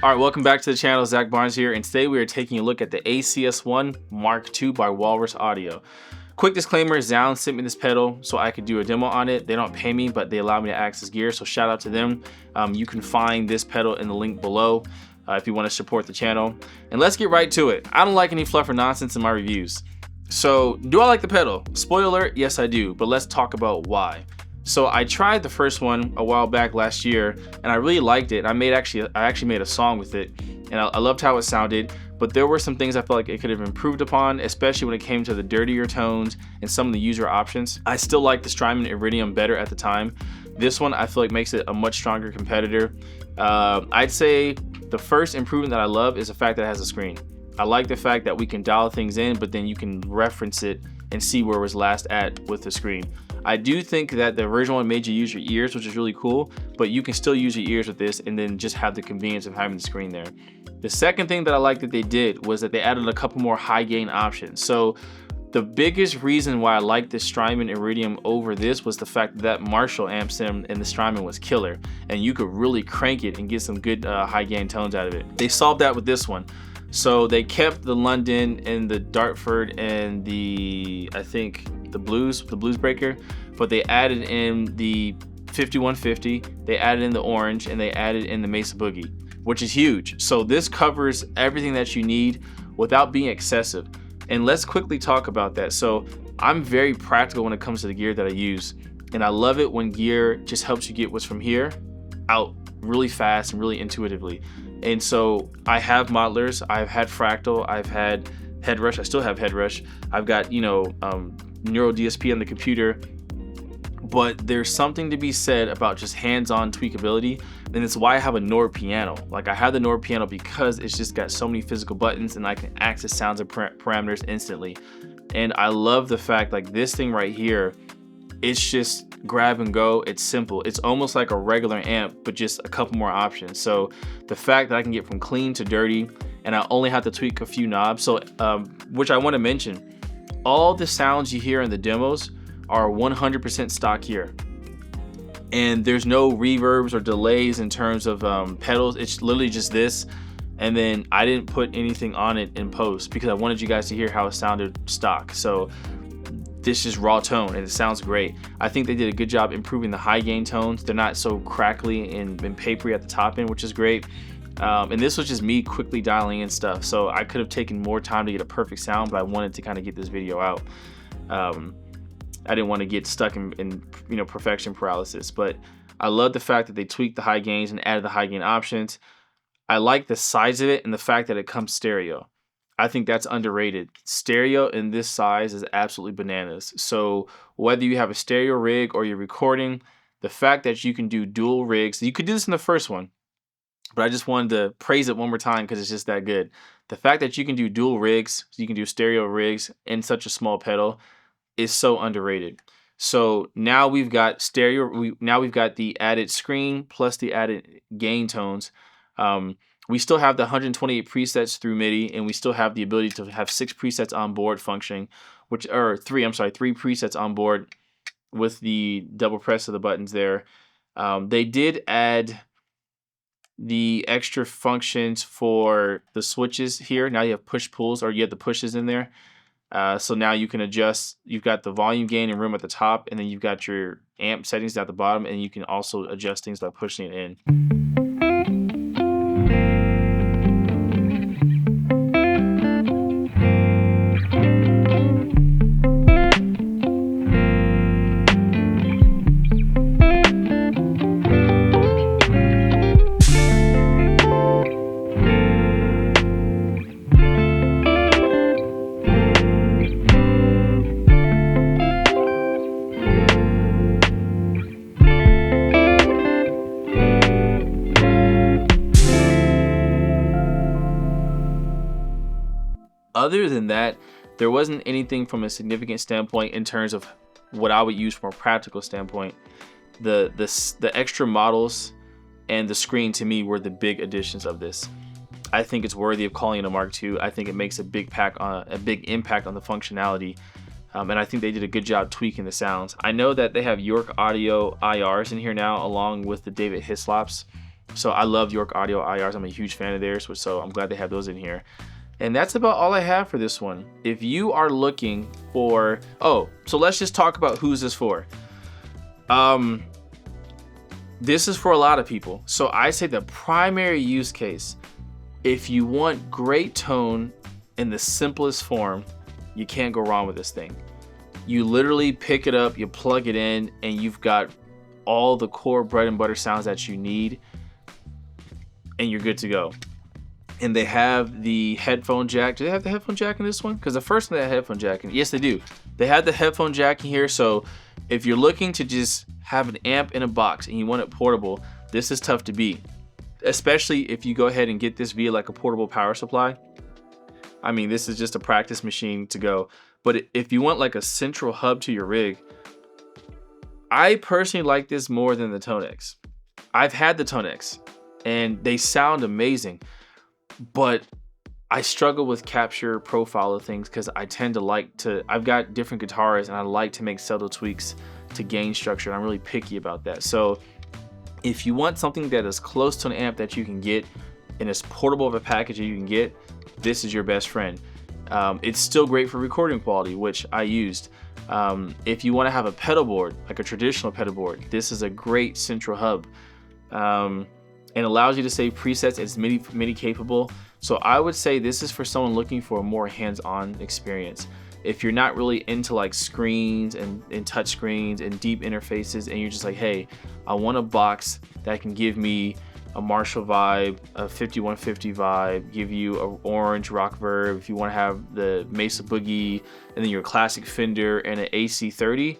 All right, welcome back to the channel. Zach Barnes here, and today we are taking a look at the ACS1 Mkii by Walrus Audio. Quick disclaimer, Zhao sent me this pedal so I could do a demo on it. They don't pay me, but they allow me to access gear, so shout out to them. You can find this pedal in the link below if you want to support the channel. And let's get right to it. I don't like any fluff or nonsense in my reviews. So, do I like the pedal? Spoiler alert, yes I do, but let's talk about why. So I tried the first one a while back last year, and I really liked it. I actually made a song with it, and I loved how it sounded. But there were some things I felt like it could have improved upon, especially when it came to the dirtier tones and some of the user options. I still like the Strymon Iridium better at the time. This one I feel like makes it a much stronger competitor. I'd say the first improvement that I love is the fact that it has a screen. I like the fact that we can dial things in, but then you can reference it and see where it was last at with the screen. I do think that the original one made you use your ears, which is really cool, but you can still use your ears with this and then just have the convenience of having the screen there. The second thing that I like that they did was that they added a couple more high gain options. So the biggest reason why I like this Strymon Iridium over this was the fact that Marshall Amp Sim and the Strymon was killer, and you could really crank it and get some good high gain tones out of it. They solved that with this one. So they kept the London and the Dartford and I think the Blues Breaker, but they added in the 5150, they added in the Orange, and they added in the Mesa Boogie, which is huge. So this covers everything that you need without being excessive. And let's quickly talk about that. So I'm very practical when it comes to the gear that I use, and I love it when gear just helps you get what's from here out really fast and really intuitively. And so I have modelers, I've had Fractal, I've had Headrush, I still have Headrush, I've got, Neuro DSP on the computer, but there's something to be said about just hands-on tweakability, and it's why I have a Nord piano. Like, I have the Nord piano because it's just got so many physical buttons and I can access sounds and parameters instantly. And I love the fact, like, this thing right here, it's just grab and go. It's simple. It's almost like a regular amp, but just a couple more options. So the fact that I can get from clean to dirty, and I only have to tweak a few knobs. So which I want to mention, all the sounds you hear in the demos are 100% stock here, and there's no reverbs or delays in terms of pedals. It's literally just this, and then I didn't put anything on it in post because I wanted you guys to hear how it sounded stock. So this is raw tone and it sounds great. I think they did a good job improving the high gain tones. They're not so crackly and papery at the top end, which is great. And this was just me quickly dialing in stuff, so I could have taken more time to get a perfect sound, but I wanted to kind of get this video out. I didn't want to get stuck in perfection paralysis, but I love the fact that they tweaked the high gains and added the high gain options. I like the size of it and the fact that it comes stereo. I think that's underrated. Stereo in this size is absolutely bananas. So whether you have a stereo rig or you're recording, the fact that you can do dual rigs, you could do this in the first one, but I just wanted to praise it one more time because it's just that good. The fact that you can do dual rigs, you can do stereo rigs in such a small pedal is so underrated. So now we've got stereo, now we've got the added screen plus the added gain tones. We still have the 128 presets through MIDI, and we still have the ability to have 6 presets on board functioning, three presets on board with the double press of the buttons there. They did add the extra functions for the switches here. Now you have push pulls, or you have the pushes in there. So now you can adjust, you've got the volume gain and room at the top, and then you've got your amp settings at the bottom, and you can also adjust things by pushing it in. other than that, there wasn't anything from a significant standpoint in terms of what I would use from a practical standpoint. The extra models and the screen to me were the big additions of this. I think it's worthy of calling it a Mark II. I think it makes a big impact on the functionality, and I think they did a good job tweaking the sounds. I know that they have York Audio IRs in here now, along with the David Hislops. So I love York Audio IRs. I'm a huge fan of theirs, so I'm glad they have those in here. And that's about all I have for this one. If you are looking for, so let's just talk about who's this for. This is for a lot of people. So I say the primary use case, if you want great tone in the simplest form, you can't go wrong with this thing. You literally pick it up, you plug it in, and you've got all the core bread and butter sounds that you need, and you're good to go. And they have the headphone jack. Do they have the headphone jack in this one? Because the first one they had headphone jack in. Yes, they do. They have the headphone jack in here. So if you're looking to just have an amp in a box and you want it portable, this is tough to beat. Especially if you go ahead and get this via like a portable power supply. I mean, this is just a practice machine to go. But if you want like a central hub to your rig, I personally like this more than the Tonex. I've had the Tonex and they sound amazing, but I struggle with capture profile of things because I tend to I've got different guitars and I like to make subtle tweaks to gain structure, and I'm really picky about that. So if you want something that is close to an amp that you can get in as portable of a package that you can get, this is your best friend. It's still great for recording quality, which I used. If you want to have a pedal board, like a traditional pedal board, this is a great central hub. And allows you to save presets. It's MIDI capable. So I would say this is for someone looking for a more hands-on experience. If you're not really into like screens and touch screens and deep interfaces, and you're just like, hey, I want a box that can give me a Marshall vibe, a 5150 vibe, give you an orange rock verb, if you want to have the Mesa Boogie, and then your classic Fender and an AC30,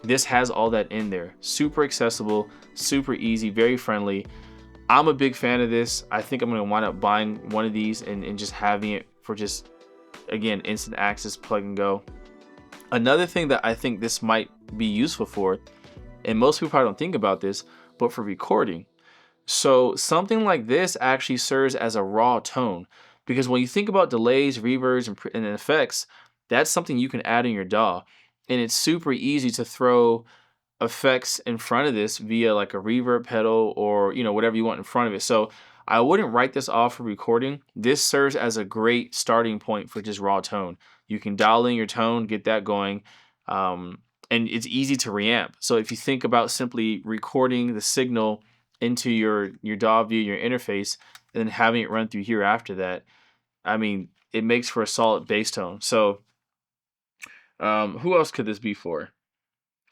this has all that in there. Super accessible, super easy, very friendly. I'm a big fan of this. I think I'm going to wind up buying one of these and just having it for just, again, instant access, plug and go. Another thing that I think this might be useful for, and most people probably don't think about this, but for recording. So something like this actually serves as a raw tone, because when you think about delays, reverbs, and effects, that's something you can add in your DAW. And it's super easy to throw effects in front of this via like a reverb pedal or whatever you want in front of it. So I wouldn't write this off for recording. This serves as a great starting point for just raw tone. You can dial in your tone, get that going, and it's easy to reamp. So if you think about simply recording the signal into your DAW via your interface and then having it run through here after that, I mean, it makes for a solid bass tone. So who else could this be for?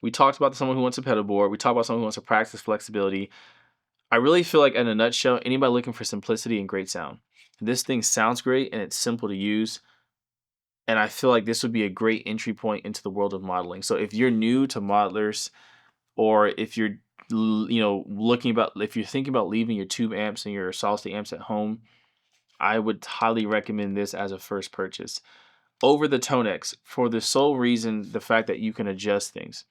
We talked about someone who wants a pedal board. We talked about someone who wants to practice flexibility. I really feel like, in a nutshell, anybody looking for simplicity and great sound. This thing sounds great and it's simple to use. And I feel like this would be a great entry point into the world of modeling. So if you're new to modelers, or if you're if you're thinking about leaving your tube amps and your solid state amps at home, I would highly recommend this as a first purchase over the Tonex, for the sole reason, the fact that you can adjust things.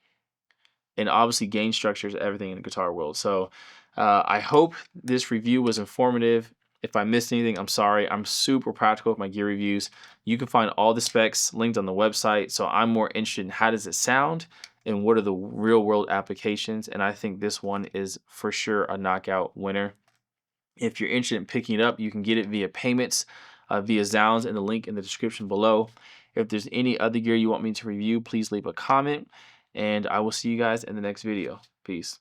And obviously gain structures, everything in the guitar world. So I hope this review was informative. If I missed anything, I'm sorry. I'm super practical with my gear reviews. You can find all the specs linked on the website. So I'm more interested in how does it sound and what are the real world applications. And I think this one is for sure a knockout winner. If you're interested in picking it up, you can get it via payments, via Zounds, in the link in the description below. If there's any other gear you want me to review, please leave a comment. And I will see you guys in the next video. Peace.